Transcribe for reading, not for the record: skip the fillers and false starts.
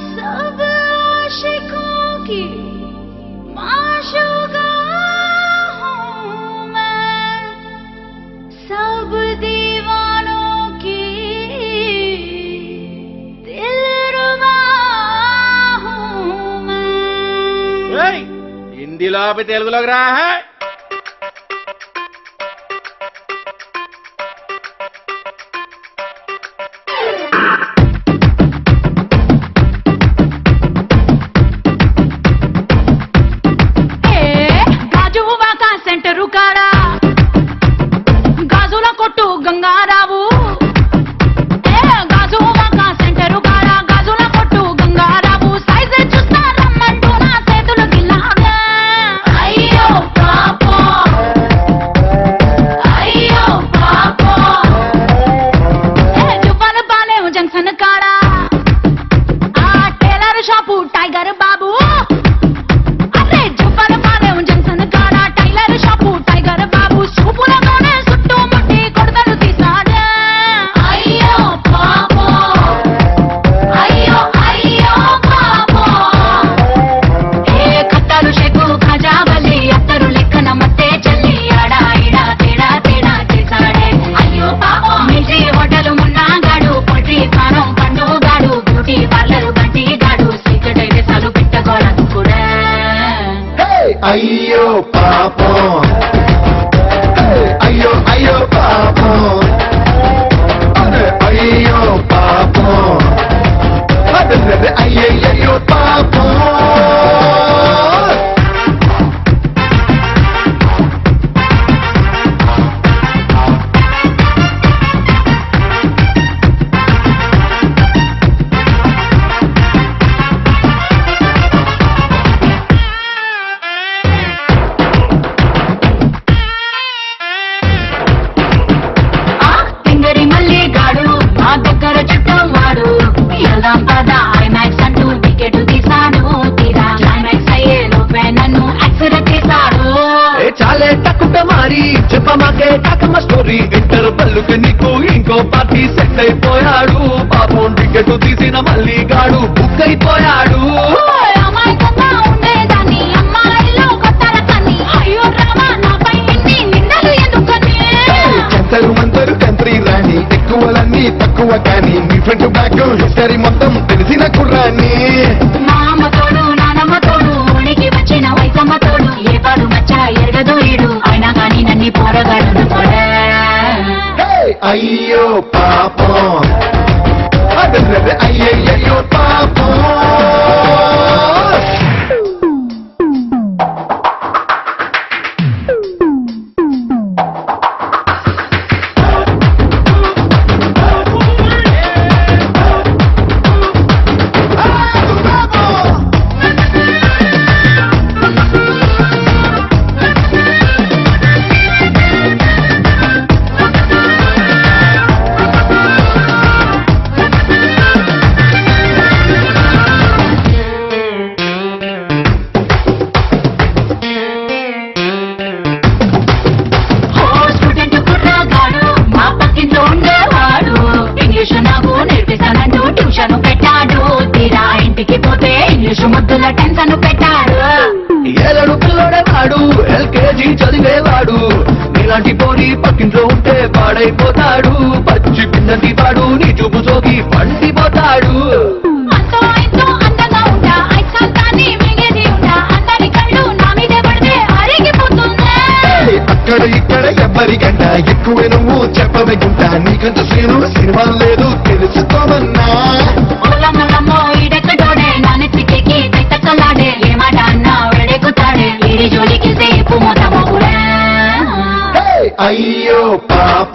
सब आशिकों की माशूका हूँ मैं, सब दीवानों की दिलरुबा हूँ मैं। हिंदीలో ఆపి తెలుగులోకి రా. అయ్యో పాపం, అయ్యో అయ్యో పాపం, అయ్యో పాపం, అయ్యయ్యో పాపం. చెప్పమాకే కాకమ్మ స్టోరీ ఇంటర్వెల్కి నీకు ఇంకో పార్టీ సెట్ అయిపోయాడు. పాపం టికెట్ తీసిన మళ్ళీ గాడు బుక్ అయిపోయాడు. చెంతరు మంతరు కంత్రి రాని ఎక్కువలన్నీ తక్కువ కానీ మీ ఫ్రంట్ బ్యాక్ హిస్టరీ మొత్తం తెలిసిన కుర్రాన్ని. అయ్యో పాపం, అయ్యయ్యో పాపం. ఏలడు పిల్లడేవాడు, ఎల్కేజీ చదివేవాడు. నీలాంటి పోనీ పక్కింట్లో ఉంటే పాడైపోతాడు. పచ్చి పిన్నటి వాడు నీ చూపు సోకి పండిపోతాడు. అక్కడ ఇక్కడ ఎవ్వరికంట ఎక్కువే నువ్వు చెప్పవేకుంటా. నీకంత సినిమా లేదు తెలుసుకోమన్నా. అయ్యో పాప